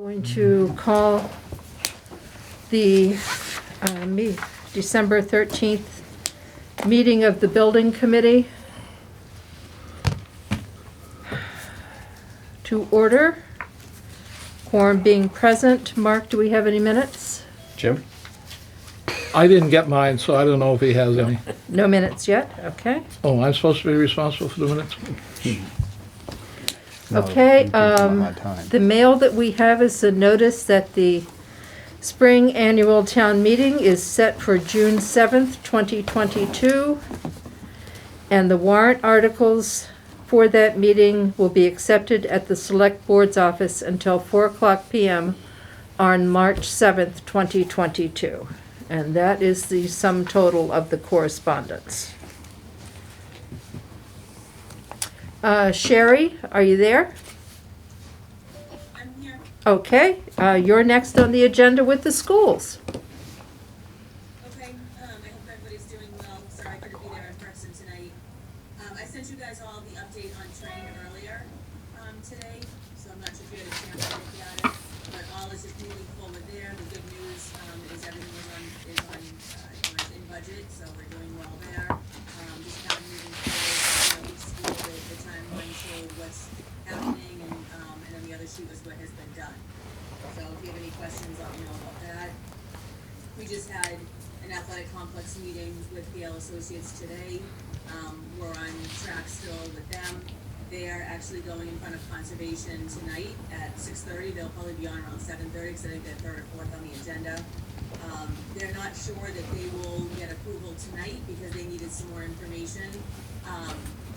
Going to call the December 13th meeting of the Building Committee to order. Quorum being present. Mark, do we have any minutes? Jim? I didn't get mine, so I don't know if he has any. No minutes yet? Okay. Oh, I'm supposed to be responsible for the minutes? Okay, the mail that we have is a notice that the spring annual town meeting is set for June 7th, 2022. And the warrant articles for that meeting will be accepted at the Select Board's office until 4:00 p.m. on March 7th, 2022. And that is the sum total of the correspondence. Sherry, are you there? I'm here. Okay, you're next on the agenda with the schools. Okay, I hope everybody's doing well. Sorry I couldn't be there in person tonight. I sent you guys all the update on train earlier, today, so I'm not sure if you had a chance to look at it, but all is just moving forward there. The good news, is everything is in budget, so we're doing well there. Just kind of moving forward, each school, the timeline showed what's happening, and then the other sheet was what has been done. So if you have any questions, let me know about that. We just had an athletic complex meeting with Gale Associates today. We're on track still with them. They are actually going in front of conservation tonight at 6:30. They'll probably be on around 7:30, because I think they're third or fourth on the agenda. They're not sure that they will get approval tonight because they needed some more information.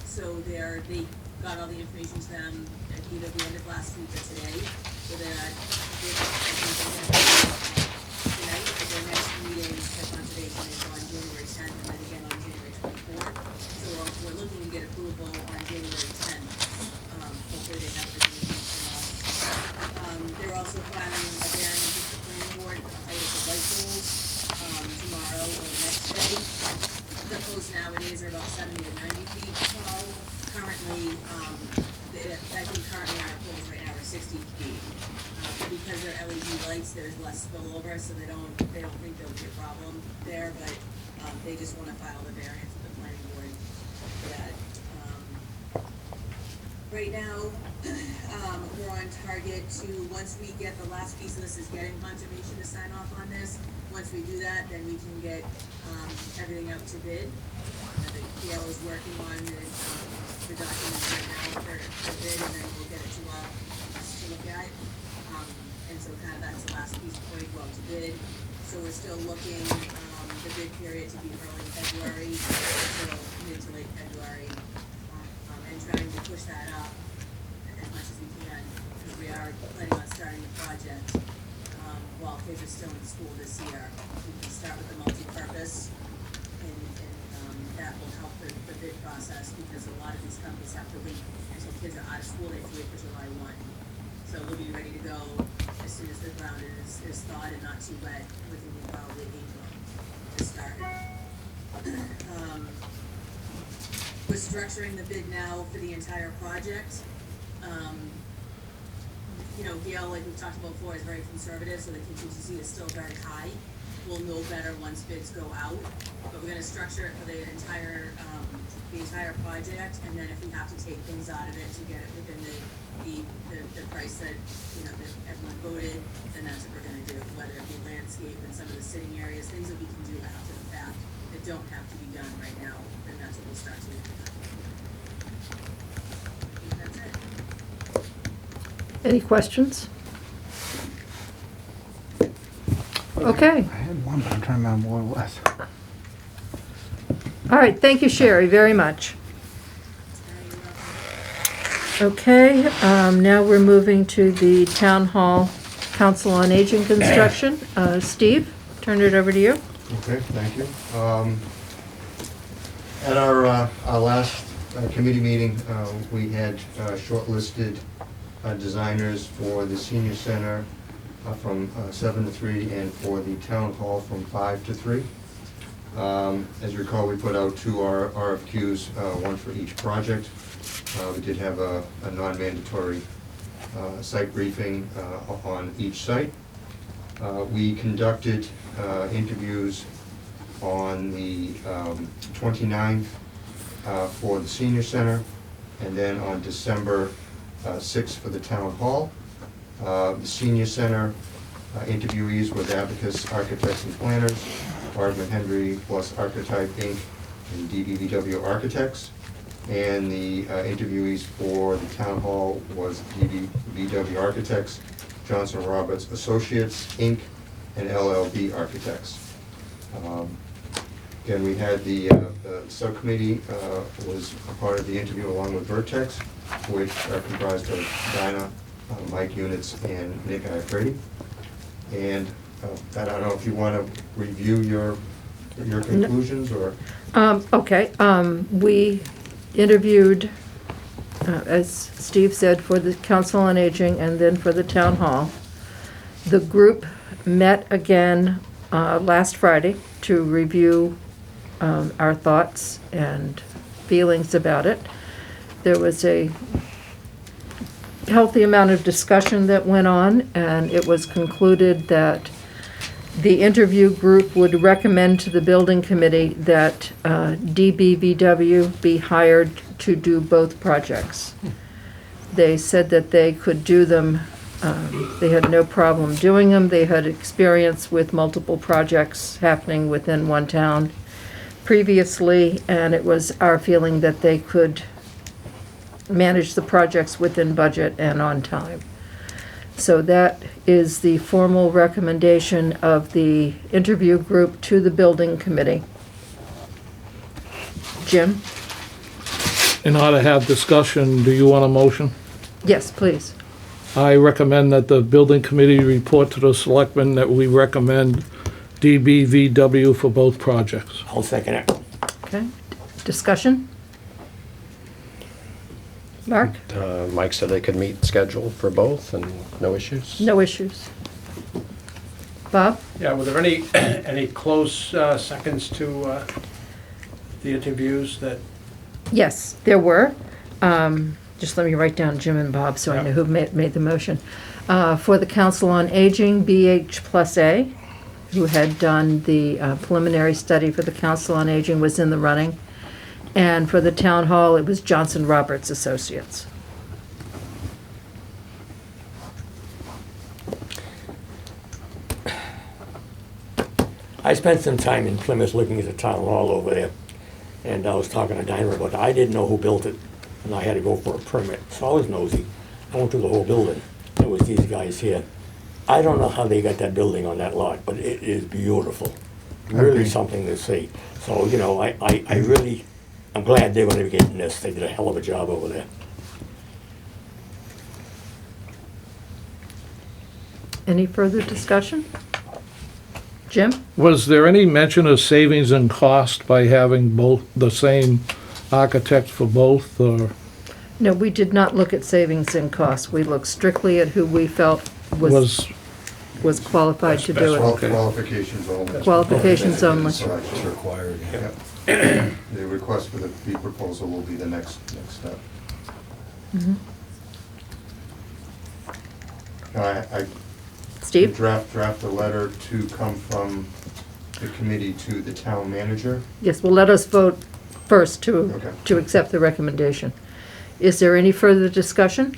So they got all the information to them at either the end of last week or today. So they're tonight, at their next meeting for conservation is on January 10th and then again on January 24th. So we're looking to get approval on January 10th. Hopefully they have everything from us. They're also filing a variance with the planning board for the height of the light poles tomorrow or the next day. The posts nowadays are about 70 to 90 feet tall. Currently, I think currently our poles right now are 60 feet. Because they're LED lights, there's less spillover, so they don't think there'll be a problem there, but they just want to file the variance with the planning board for that. Right now, we're on target to, once we get, the last piece of this is getting conservation to sign off on this. Once we do that, then we can get everything out to bid. The PL is working on the documents right now for bid, and then we'll get it to us to look at. And so kind of that's the last piece before we go out to bid. So we're still looking, the bid period to be early February, so mid to late February, and trying to push that up as much as we can, because we are planning on starting the project while kids are still in school this year. We can start with the multi-purpose, and that will help the bid process, because a lot of these companies have to wait until kids are out of school. They have to wait for July 1. So we'll be ready to go as soon as the ground is thawed and not too wet, within probably April to start. We're structuring the bid now for the entire project. Gale, like we've talked about before, is very conservative, so the contingency is still very high. We'll know better once bids go out, but we're gonna structure it for the entire project, and then if we have to take things out of it to get it within the price that, that everyone voted, then that's what we're gonna do, whether it be landscape and some of the sitting areas, things that we can do after the fact that don't have to be done right now, then that's what we'll start to do. That's it. Any questions? Okay. I had one, but I'm trying to remember what it was. All right, thank you, Sherry, very much. Okay, now we're moving to the Town Hall Council on Aging construction. Steve, turn it over to you. Okay, thank you. At our last committee meeting, we had shortlisted designers for the senior center from 7 to 3, and for the town hall from 5 to 3. As you recall, we put out 2 RFQs, one for each project. We did have a non-mandatory site briefing on each site. We conducted interviews on the 29th for the senior center, and then on December 6th for the town hall. The senior center interviewees were Abacus Architects and Planners, Hardman Henry plus Archetype Inc., and DBVW Architects. And the interviewees for the town hall was DBVW Architects, Johnson Roberts Associates Inc., and LLB Architects. Again, we had the subcommittee was a part of the interview along with Vertex, which are comprised of Dinah, Mike Units, and Nick Iafredi. And I don't know if you want to review your conclusions or. Okay, we interviewed, as Steve said, for the Council on Aging and then for the Town Hall. The group met again last Friday to review our thoughts and feelings about it. There was a healthy amount of discussion that went on, and it was concluded that the interview group would recommend to the building committee that DBVW be hired to do both projects. They said that they could do them, they had no problem doing them. They had experience with multiple projects happening within one town previously, and it was our feeling that they could manage the projects within budget and on time. So that is the formal recommendation of the interview group to the building committee. Jim? In order to have discussion, do you want a motion? Yes, please. I recommend that the building committee report to the selectmen that we recommend DBVW for both projects. I'll second it. Okay. Discussion? Mark? Mike said they could meet schedule for both and no issues? No issues. Bob? Yeah, were there any close seconds to the interviews that? Yes, there were. Just let me write down Jim and Bob so I know who made the motion. For the Council on Aging, BH plus A, who had done the preliminary study for the Council on Aging, was in the running. And for the Town Hall, it was Johnson Roberts Associates. I spent some time in Plymouth looking at the town hall over there, and I was talking to Dinah about it. I didn't know who built it, and I had to go for a permit, so I was nosy. I went through the whole building. It was these guys here. I don't know how they got that building on that lot, but it is beautiful. Really something to see. So, you know, I'm glad they're gonna be getting this. They did a hell of a job over there. Any further discussion? Jim? Was there any mention of savings and cost by having both, the same architect for both, or? No, we did not look at savings and costs. We looked strictly at who we felt was qualified to do it. Okay. Qualifications only. Qualifications only. It's required. The request for the fee proposal will be the next step. I Steve? draft a letter to come from the committee to the town manager. Yes, well, let us vote first Okay. to accept the recommendation. Is there any further discussion?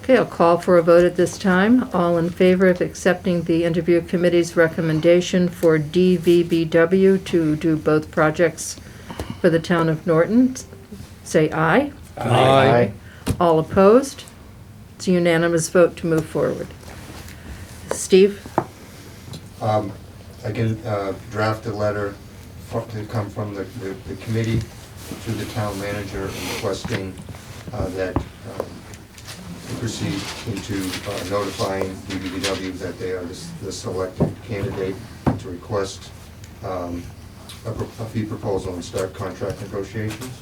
Okay, I'll call for a vote at this time. All in favor of accepting the interview committee's recommendation for DVBW to do both projects for the town of Norton, say aye. Aye. All opposed? It's a unanimous vote to move forward. Steve? I can draft a letter to come from the committee to the town manager requesting that proceed into notifying DBW that they are the selected candidate to request a fee proposal and start contract negotiations.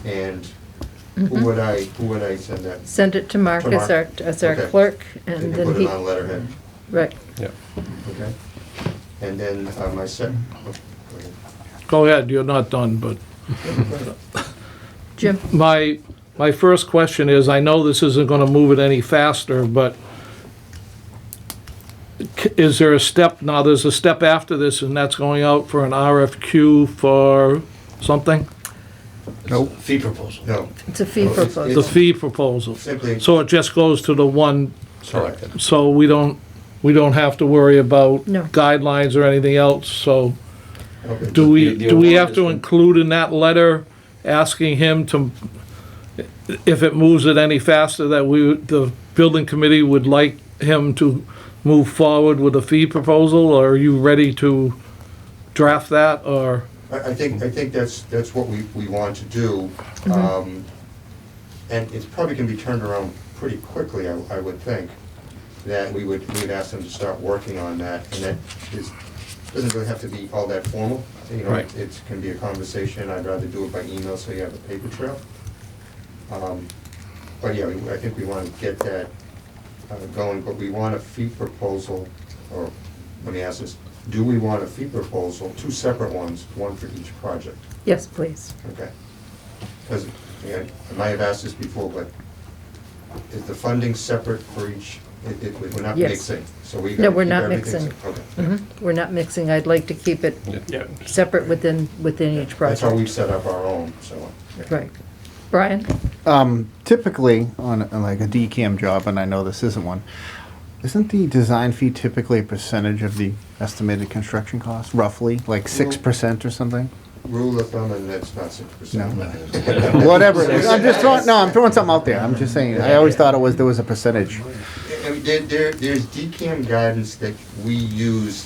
And who would I send that? Send it to Mark as our Okay. clerk, They and can then put he, it on letterhead, right. Yeah. okay? And then my second, Go ahead, you're not done, but Jim? my my first question is, I know this isn't gonna move it any faster, but is there a step, now there's a step after this, and that's going out for an RFQ for something? Nope. Fee proposal. No, It's a fee No, it's- proposal. The fee proposal. simply, So it just goes to the one, Selected. so we don't have to worry about No. guidelines or anything else, so okay, do we, The do we award have has to been- include in that letter asking him to, if it moves it any faster, that the building committee would like him to move forward with a fee proposal, or are you ready to draft that, or? I think that's what we want to do. And it's probably can be turned around pretty quickly, I would think, that we'd ask them to start working on that, and that doesn't really have to be all that formal. You know, Right. it can be a conversation. I'd rather do it by email so you have a paper trail. But yeah, I think we want to get that going, but we want a fee proposal, or let me ask this, do we want a fee proposal, two separate ones, one for each project? Yes, please. Okay. Because, again, I might have asked this before, but is the funding separate for each, we're not Yes. mixing, so we No, gotta we're keep not everything mixing. se- Okay. We're not mixing. I'd like to keep it Yeah. separate within each That's how project. we've set up our own, so. yeah. Right. Brian? Typically, on like a DCAM job, and I know this isn't one, isn't the design fee typically a percentage of the estimated construction cost, roughly, like 6% or something? Rule of thumb, and that's not 6%. Whatever it is, I'm just throwing, no, I'm throwing something out there, I'm just saying, I always thought there was a percentage. I mean, there's DCAM guidance that we use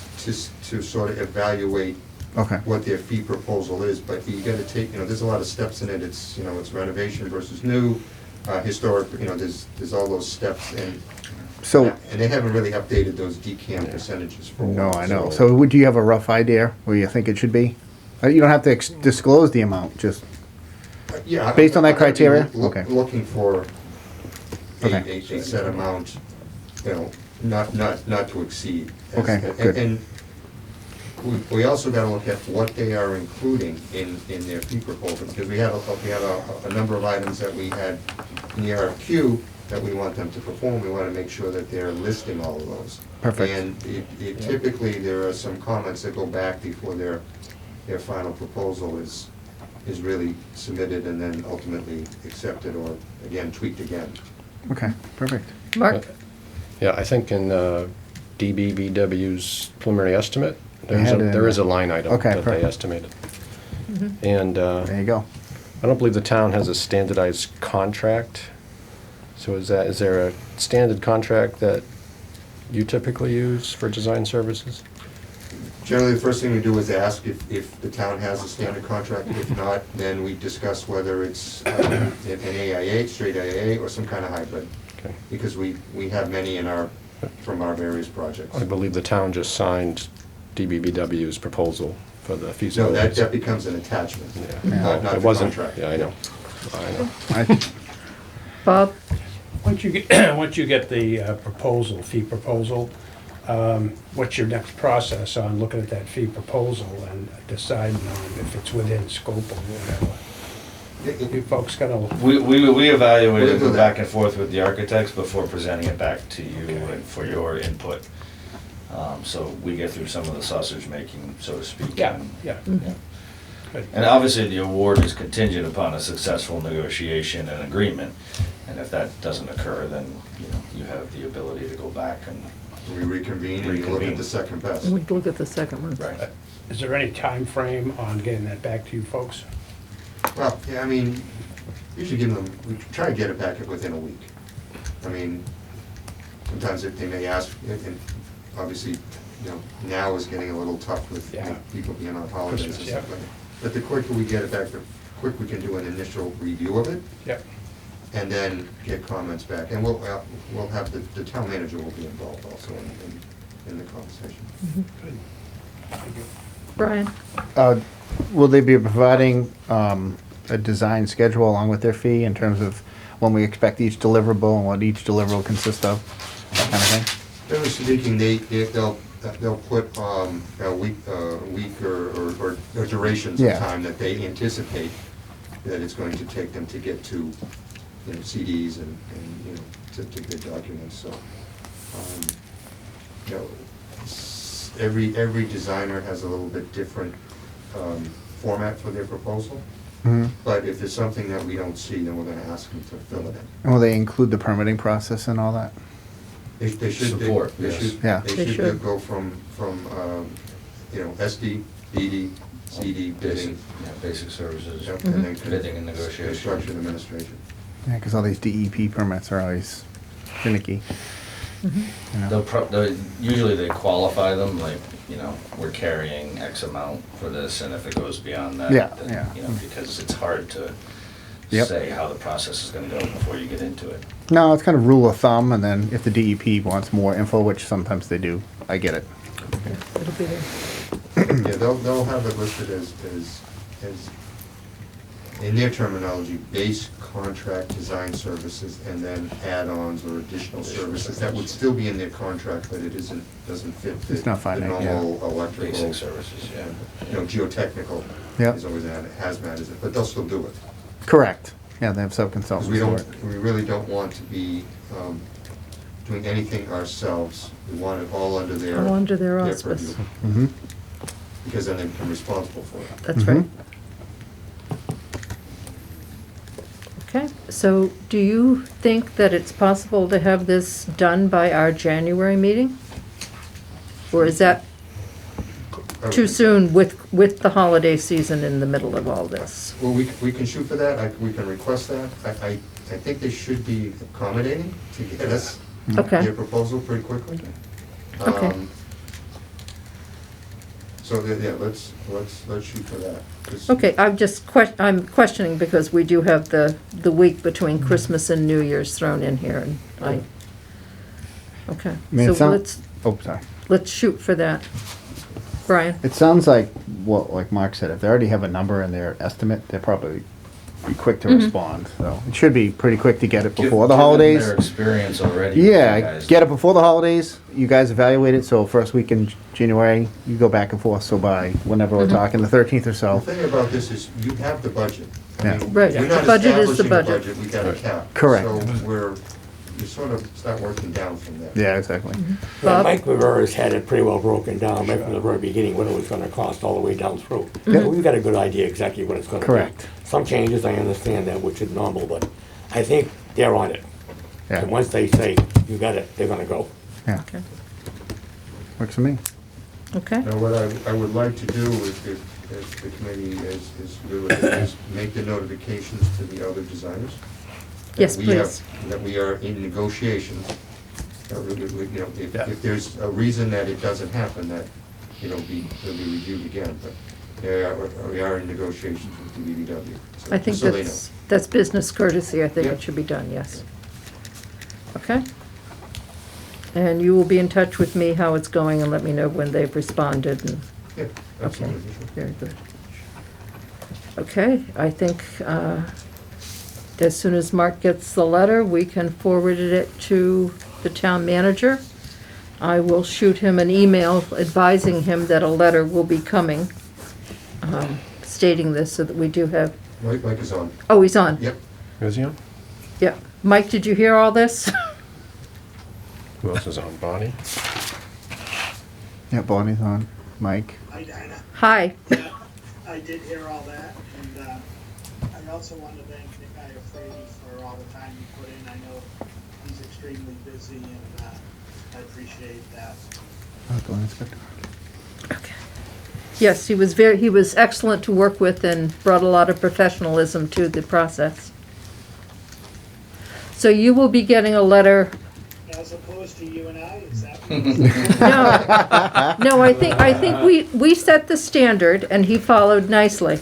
to sort of evaluate Okay, what their fee proposal is, but you gotta take, there's a lot of steps in it, it's renovation versus new, historic, there's all those steps, and so, they haven't really updated those DCAM percentages for a no, while. I know, so would you have a rough idea where you think it should be? You don't have to disclose the amount, just, Yeah. based on that I'd be criteria? Okay. Looking for Okay. a set amount, not to exceed. Okay, good. And we also gotta look at what they are including in their fee proposal, because we have a number of items that we had in the RFQ that we want them to perform. We wanna make sure that they're listing all of those. Perfect. And typically, there are some comments that go back before their final proposal is really submitted and then ultimately accepted or, again, tweaked again. okay, perfect. Mark? Yeah, I think in DBVW's preliminary estimate, They had it in there is a there. line item Okay, that they perfect. estimated. And There you go. I don't believe the town has a standardized contract. So is there a standard contract that you typically use for design services? Generally, the first thing we do is ask if the town has a standard contract. If not, then we discuss whether it's an AIA, straight AIA, or some kind of hybrid. Okay. Because we have many from our various projects. I believe the town just signed DBVW's proposal for the No, feasibility. that becomes an attachment, Yeah. not It the wasn't, contract. yeah, I know. I know. Bob? Once you get the proposal, fee proposal, what's your next process on looking at that fee proposal and deciding on if it's within scope or whatever? You folks gotta, We evaluate We'll it, do go that. back and forth with the architects before presenting it back to you and for your input. So we get through some of the sausage making, so to speak. yeah, and- yeah. yeah. Good. And obviously, the award is contingent upon a successful negotiation and agreement. And if that doesn't occur, then, you have the ability to go back and. We reconvene and you look at the second best. We look at the second one. Right. Is there any time frame on getting that back to you folks? Well, yeah, I mean, usually we try to get it back within a week. I mean, sometimes they may ask, and obviously, now is getting a little tough with Yeah. people being on holidays and Christmas, stuff yeah. like that. But the quicker we get it back, the quicker we can do an initial review of it, Yep. and then get comments back. And we'll have, the town manager will be involved also in the conversation. Thank you. Brian? Will they be providing a design schedule along with their fee in terms of when we expect each deliverable and what each deliverable consists of, that kind of thing? Generally speaking, they'll put a week or durations of Yeah. time that they anticipate that it's going to take them to get to CDs and to good documents, so. You know, every designer has a little bit different format for their proposal. Mhm. But if there's something that we don't see, then we're gonna ask them to fill it in. And will they include the permitting process and all that? They should. Support, They yes. should. Yeah. They They should should. go from SD, DD, CD, Basic, bidding, basic services, yep, and then bidding and negotiation. construction administration. Yeah, because all these DEP permits are always finicky. You know? Usually they qualify them, like, we're carrying X amount for this, and if it goes beyond that, Yeah, then, yeah. because it's hard to Yep. say how the process is gonna go before you get into it. No, it's kind of rule of thumb, and then if the DEP wants more info, which sometimes they do, I get it. It'll be there. Yeah, they'll have it listed as, in their terminology, base contract design services, and then add-ons or additional services. That would still be in their contract, but it doesn't fit the It's not finite, the yeah. normal electrical. Basic services, yeah. Geotechnical Yep. is always added, hazmat is it, but they'll still do it. Correct. Yeah, they have Because sub-consultants we for don't, it. we really don't want to be doing anything ourselves. We want it all under their. All under their purview, auspice. Mm-hmm. Because then they become responsible for it. That's right. Mhm. Okay, so do you think that it's possible to have this done by our January meeting? Or is that too soon with the holiday season in the middle of all this? Well, we can shoot for that, we can request that. I think they should be accommodating to get us Okay. their proposal pretty quickly. Okay. So, yeah, let's shoot for that. 'Cause- Okay, I'm questioning because we do have the week between Christmas and New Year's thrown in here, and okay, I mean, it so sounds, sorry. let's shoot for that. Brian? It sounds like, like Mark said, if they already have a number in their estimate, they're probably be quick to respond. So it should be pretty quick to get it before the Given holidays. their experience already. with you Yeah, guys. get it before the holidays. You guys evaluate it, so first week in January, you go back and forth, so by whenever we're talking, the 13th or The so. thing about this is, you have the budget. I Yeah. mean, Right, we're the not budget is the establishing budget. We got a cap. Correct. So you sort of start working down from there. Yeah, exactly. Yeah, Bob? Mike Rivera's had it pretty well broken down right from the very beginning, what it was gonna cost all the way down through. Yeah, we've got a good idea exactly what it's gonna be. Correct. Some changes, I understand that, which is normal, but I think they're on it. Yeah, And once they say, you got it, they're gonna go. yeah, Okay. works for me. Okay, Now, what I would like to do if the committee is make the notifications to the other designers. that Yes, we have- please. That we are in negotiations. If there's a reason that it doesn't happen, that it'll be reviewed again, but we are in negotiations with the BBW. so- I think so they know. that's business courtesy, I think Yep. it should be done, yes. Okay? And you will be in touch with me how it's going and let me know when they've responded and, Yeah, okay, absolutely. very good. Okay, I think, as soon as Mark gets the letter, we can forward it to the town manager. I will shoot him an email advising him that a letter will be coming, stating this so that we do have, Mike is on. oh, he's on. Yep. Is he on? Yeah. Mike, did you hear all this? Who else is on? Bonnie? Yeah, Bonnie's on. Mike. Hi, Dinah. Hi. Yeah, I did hear all that, and I also want to thank Nick Iafredi for all the time he put in. I know he's extremely busy, and I appreciate that. Oh, Bonnie Inspector. Okay. Yes, he was excellent to work with and brought a lot of professionalism to the process. So you will be getting a letter. As opposed to you and I, is that what you're saying? No, I think we set the standard and he followed nicely.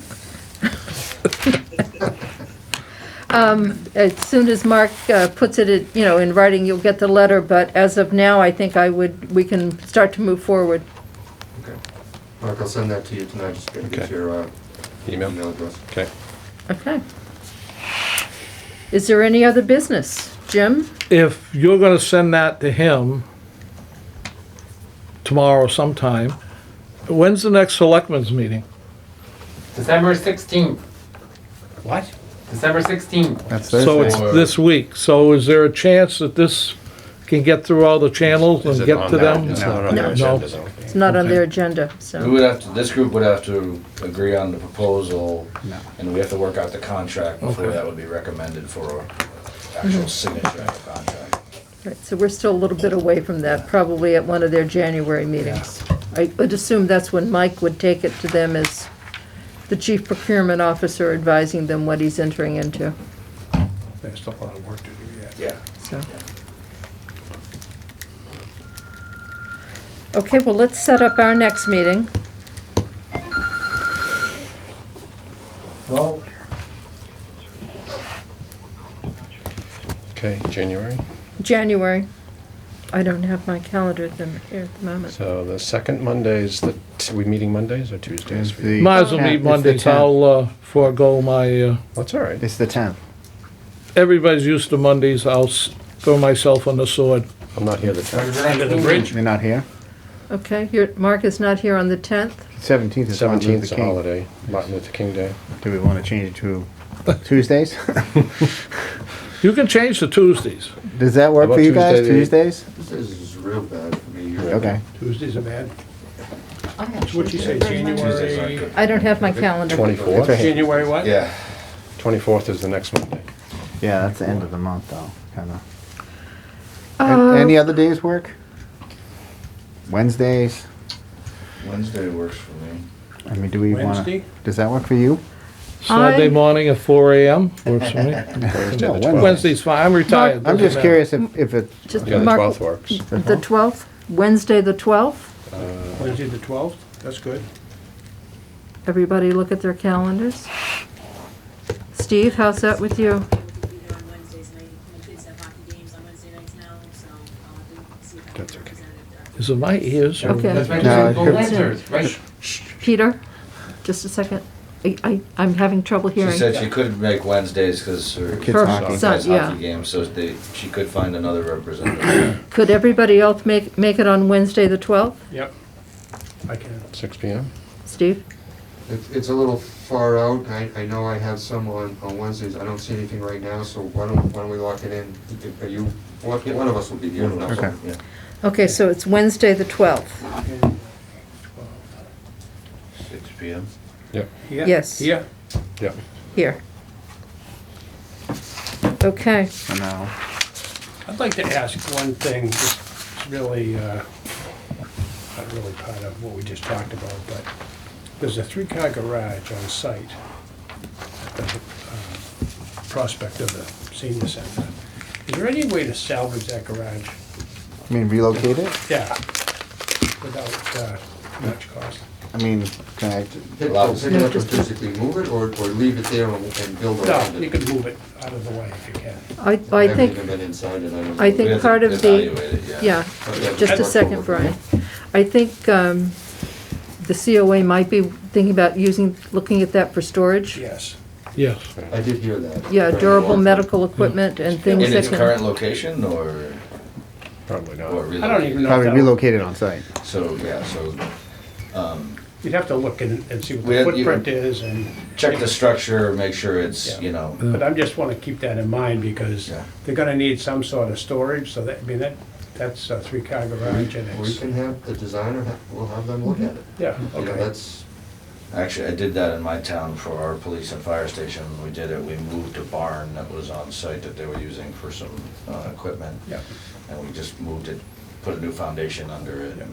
As soon as Mark puts it in writing, you'll get the letter, but as of now, I think we can start to move forward. Okay. Mark, I'll send that to you tonight, just gotta get Okay. your Email? email address. Okay. Okay. Is there any other business? Jim? If you're gonna send that to him tomorrow sometime, when's the next selectmen's meeting? December 16th. What? December 16th. That's So it's Thursday. this week. So is there a chance that this can get through all the channels Is and it get on to that? them? It's not on No. their agenda, though. It's not on Okay. their agenda, We so. would have to, this group would have to agree on the proposal, No. and we have to work out the contract before Okay. that would be recommended for actual signature of the contract. Right, so we're still a little bit away from that, probably at one of their January meetings. I would assume that's when Mike would take it to them as the chief procurement officer advising them what he's entering into, There's still a lot of work to do yet. Yeah. so. Okay, well, let's set up our next meeting. Well, Okay, January. January. I don't have my calendar here at the moment. So the second Mondays, we meeting Mondays or Tuesdays? It's the Might as well 10th. meet It's the Mondays. 10th. I'll forego my, That's all right. It's the 10th. everybody's used to Mondays. I'll throw myself on the sword. I'm not here the 10th. Under the bridge? You're not here? Okay, Mark is not here on the 10th. 17th is Martin 17th Luther is a King. holiday, Martin Luther King Day. Do we want to change it to Tuesdays? You can change to Tuesdays. Does that work How for about you guys, Tuesday Tuesdays? This is real bad for me. Okay. Tuesdays are bad. I What'd you say, Tuesdays aren't January? good. don't have my calendar. 24th? It's right here. January what? Yeah. 24th is the next Monday. Yeah, that's the end of the month though, kinda. Uh, Any other days work? Wednesdays? Wednesday works for me. I mean, do we wanna, Wednesday? does that work for you? Saturday morning at 4 a.m. works for me. Thursday, No, the Wednesday. 12th. Wednesday's fine. I'm retired. I'm doesn't just matter. curious if it, Just Yeah, the Mark- 12th works. The 12th, Wednesday, the 12th. Wednesday the 12th? That's good. Everybody look at their calendars. Steve, how's that with you? We'll be there on Wednesdays night. My kids have hockey games on Wednesday nights now, so I'll have to see if I can That's get okay. represented there. Is it my ears? or- Okay. That's right, No, go it could- Wednesdays, right? Peter, just a second. I'm having trouble She hearing. said she couldn't make Wednesdays because her kids' Her hockey. son, has yeah. hockey games, so she could find another representative. Could everybody else make it on Wednesday, the 12th? Yep. I can. 6 PM? Steve? It's a little far out. I know I have some on Wednesdays. I don't see anything right now, so why don't we lock it in? Are you, one of us will be here. Okay. Yeah. Okay, so it's Wednesday, the 12th. 6 p.m. Yep. Here? Yes. Here? Yep. Here. Okay. for now. I'd like to ask one thing, just really, not really part of what we just talked about, but there's a three-car garage on site at the prospect of the senior center. Is there any way to salvage that garage? I mean, relocate it? Yeah, without much cost. I mean, can I, Pick it up and physically move it, or leave it there and build around No, it? you could move it out of the way if you can. I haven't think, even been inside it, I don't know. I think We have part to of the, evaluate it, yeah, Okay, just a that's second, over. Brian. I think the COA might be thinking about looking at that for storage. Yes. Yes. I did hear that. Yeah, Very durable well. medical equipment and things In that its can. current location, or Probably not. relocated? I don't even know. if probably that- relocate it on site? So, yeah, so, You'd have to look and see what We the have- you- footprint is and. check the structure, make sure it's, Yeah. you know, But I just want to keep that in mind because Yeah. they're gonna need some sort of storage, so that, I mean, that's a three-car garage and We it's, can have the designer, we'll have them look at it. yeah, You know, okay. that's, actually, I did that in my town for our police and fire station. We did it, we moved a barn that was on site that they were using for some equipment. Yeah. And we just moved it, put a new foundation under it. Yeah.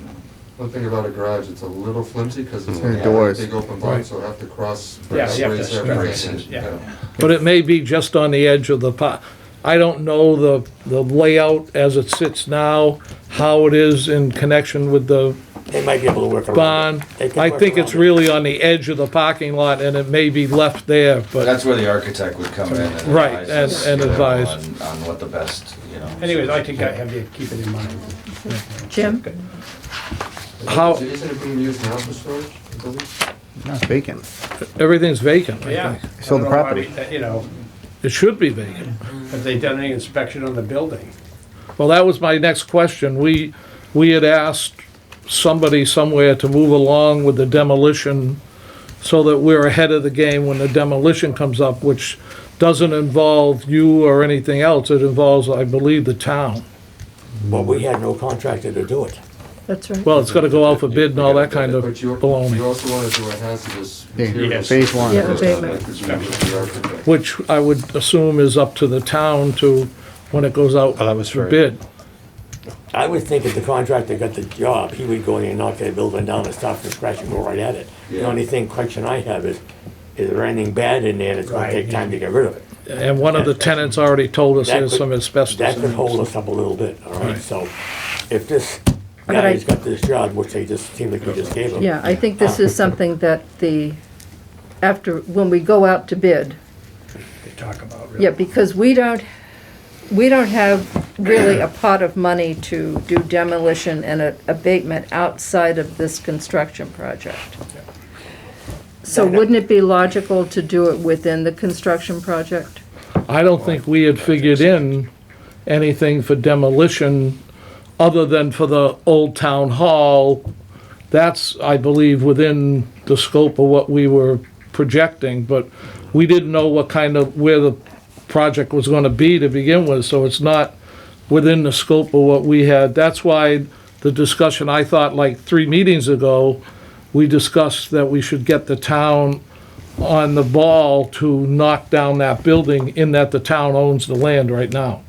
one thing about a garage, it's a little flimsy, because it's Mhm. a Doors. big open box, so have to cross. Yeah, you have to brace strap everything, it, yeah. you know. But it may be just on the edge of the I don't know the layout as it sits now, how it is in connection with the They might be able to work around bond. it. They can I work think it's around it. really on the edge of the parking lot and it may be left there, But but that's where the architect would come in and Right, advise us, and you know, advise. on what the best, you know. Anyways, I think I have to keep it in mind. Jim? Good. how, Isn't it being used now for storage, I believe? No, it's vacant. everything's vacant, I Yeah. think. Sold the I don't know why property. You know, It should be vacant. have they done any inspection on the building? Well, that was my next question. We had asked somebody somewhere to move along with the demolition so that we're ahead of the game when the demolition comes up, which doesn't involve you or anything else, it involves, I believe, the town. But we had no contractor to do it. That's right. Well, it's gotta go out for bid and all that kind of But you baloney, also want to do a hazardous Yeah, materials. phase one. Yeah, abatement. which I would assume is up to the town to, when it goes out Oh, that was for for- bid. I would think if the contractor got the job, he would go in and knock that building down and start from scratch and go right at it. The Yeah. only question I have is there anything bad in there that's gonna take time to get rid of it? And one of the tenants already told us That there's could- some asbestos That in could it. hold us up a little bit, all right? Right. So if this But I- guy's got this job, which they just seem like we just gave him. Yeah, I think this is something that when we go out to bid, They talk about. really. yeah, because we don't have really a pot of money to do demolition and abatement outside of this construction project. So wouldn't it be logical to do it within the construction project? I don't think we had figured in anything for demolition other than for the old town hall. That's, I believe, within the scope of what we were projecting, but we didn't know where the project was gonna be to begin with, so it's not within the scope of what we had. That's why the discussion, I thought like 3 meetings ago, we discussed that we should get the town on the ball to knock down that building, in that the town owns the land right now.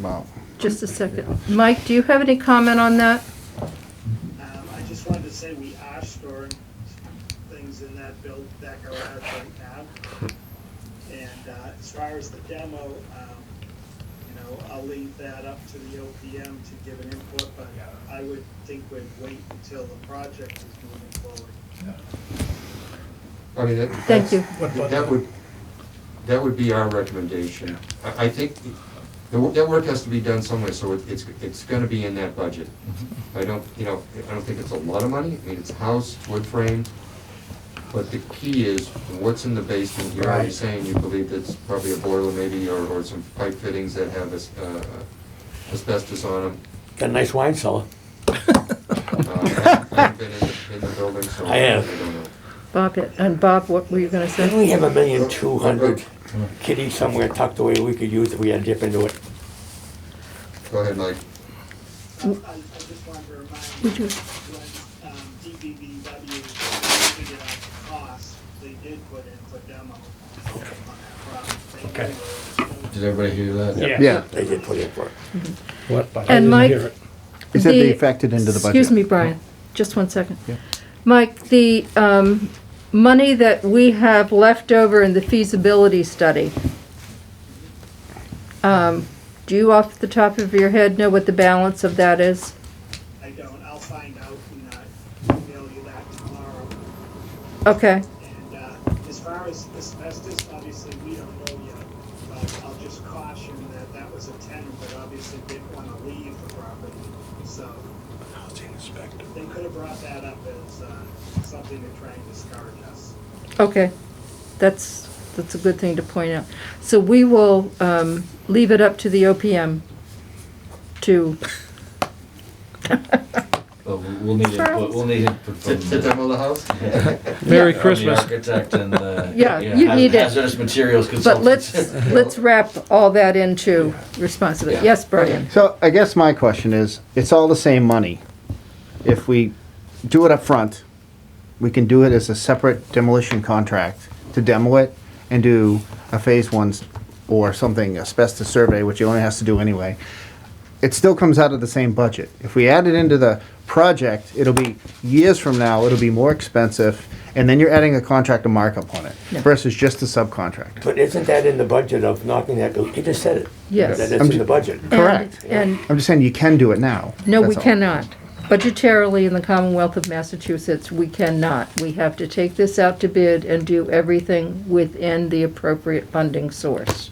Wow. Just a second. Mike, do you have any comment on that? I just wanted to say we are storing things in that garage right now. And as far as the demo, I'll leave that up to the OPM to give an input, but I would think we'd wait until the project is moving forward. I mean, Thank you. that would be our recommendation. I think that work has to be done somewhere, so it's gonna be in that budget. I don't think it's a lot of money. I mean, it's a house, wood frame, but the key is what's in the basement. You're already saying you believe it's probably a boiler maybe, or some pipe fittings that have asbestos on them. Got a nice wine cellar. I haven't been in the building, so I have. don't know. Bob, what were you gonna Didn't say? we have 1,200,000 kitty somewhere tucked away we could use if we had to dip into it? Go ahead, Mike. I just wanted to remind Would you, you- when DPW figured out the cost, they did put in for demo on that property. Okay. Did everybody hear that? Yeah. Yeah. They did put in for it. What? I And didn't Mike- hear it. He said The- they factored into the budget. Excuse me, Brian, just one second. Yeah. Mike, the money that we have left over in the feasibility study, do you off the top of your head know what the balance of that is? I don't, I'll find out and email you that tomorrow. Okay, And as far as asbestos, obviously, we don't know yet, but I'll just caution that that was a tenant that obviously didn't want to leave the property, so they could have brought that up as something to try and discourage us. okay, that's a good thing to point out. So we will leave it up to the OPM to, But we'll need input, To demo the house? Merry from the Christmas. architect and Yeah, you need it. hazardous materials but consultants. let's wrap all that into responsibility. Yes, Brian? So I guess my question is, it's all the same money. If we do it up front, we can do it as a separate demolition contract to demo it and do a phase one or something, asbestos survey, which he only has to do anyway. It still comes out of the same budget. If we add it into the project, it'll be years from now, it'll be more expensive, and then you're adding a contractor markup on it Yeah. versus just a subcontract. But isn't that in the budget of knocking that building? He just said it. Yes. That it's in the budget. Correct. And I'm just saying you can do it now. no, we That's all. cannot. Budgetarily, in the Commonwealth of Massachusetts, we cannot. We have to take this out to bid and do everything within the appropriate funding source.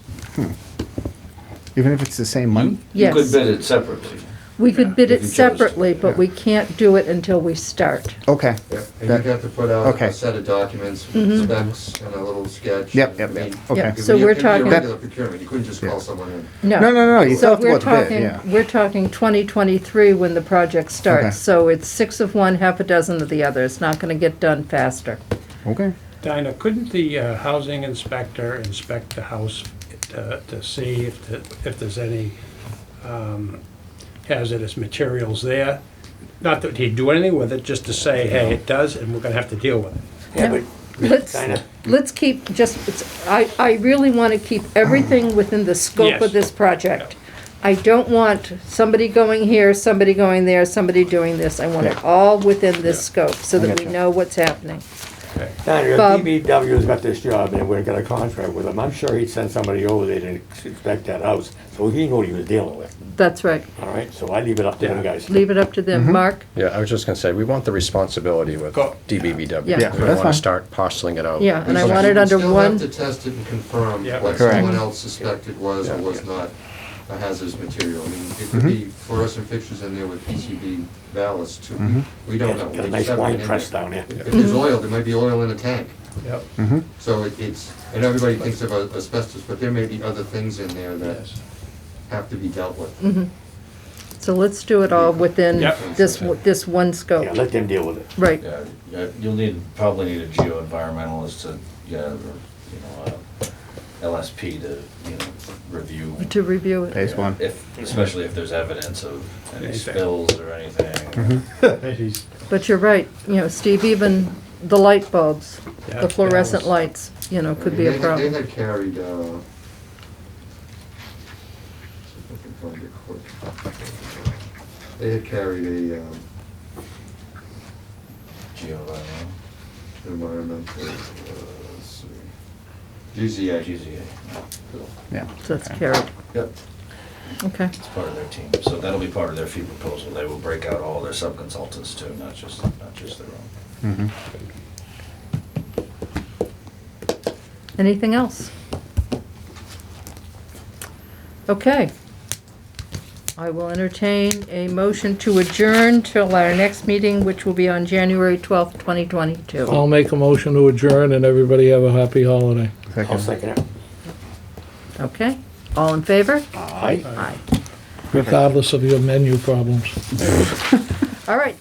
Even if it's the same money? You could Yes, bid it separately. we could bid If it you chose. separately, but we can't do it until we start. Okay. Yeah, and you'd have to put out Okay. a set of documents, Mhm. specs, and a little sketch. Yep, yep, I mean, yep. Okay. Yeah, it so would be- we're it'd be a talking- regular procurement, you couldn't just call Yeah. someone in. No. No, you still So have to go we're out to bid, talking, yeah. we're talking 2023 when the project Okay. starts. So it's 6 of one, half a dozen of the other. It's not gonna get done faster. Okay. Dinah, couldn't the housing inspector inspect the house to see if there's any hazardous materials there? Not that he'd do anything with it, just to say, hey, it does, and we're gonna have to deal with it. Yeah, but Let's, Dinah, let's keep I really want to keep everything within the scope Yes. of this project. I don't want somebody going here, somebody going there, somebody doing this. I want it all within this scope so that we Gotcha. know what's happening. Dinah, if Bob. DBW's got this job and we've got a contract with him, I'm sure he'd send somebody over there to inspect that house, so he knew what he was dealing with, That's right. all right? So I leave it up to them guys. Leave it up to them. Mark? Yeah, I was just gonna say, we want the responsibility with Go. DBBW. Yeah. Yeah, We don't that's wanna fine. start parceling it out. Yeah, and I We want it under still one. have to test it and confirm Yeah. what Correct. someone else suspected was or was not a hazardous material. I mean, it could be fluorescent fixtures in there with PCB ballast too. We don't know. Got We a just nice haven't wine been in press there. down here. If there's oil, there might be oil in the tank. Yep. So it's, and everybody thinks of asbestos, but there may be other things in there that Yes. have to be dealt with. So let's do it all within Yep. this one Yeah, scope. let them deal with it. Right. Yeah, you'll probably need a geo-environmentalist to, LSP to, review. To review it. Phase one. Especially if there's evidence of any Anything. spills or anything. But you're right, Steve, even the light bulbs, Yeah, the fluorescent that lights, could be a They problem. had carried, see if I can find it quick. They had carried a Geo-environmental. environmental, let's see, GZA. GZA. Yeah. So that's carried. Yep. Okay. It's part of their team, so that'll be part of their fee proposal. They will break out all their sub-consultants too, not just their own. Anything else? Okay. I will entertain a motion to adjourn till our next meeting, which will be on January 12th, 2022. I'll make a motion to adjourn and everybody have a happy holiday. I'll second it. Okay? All in favor? Aye. Aye. Regardless of your menu problems. All right.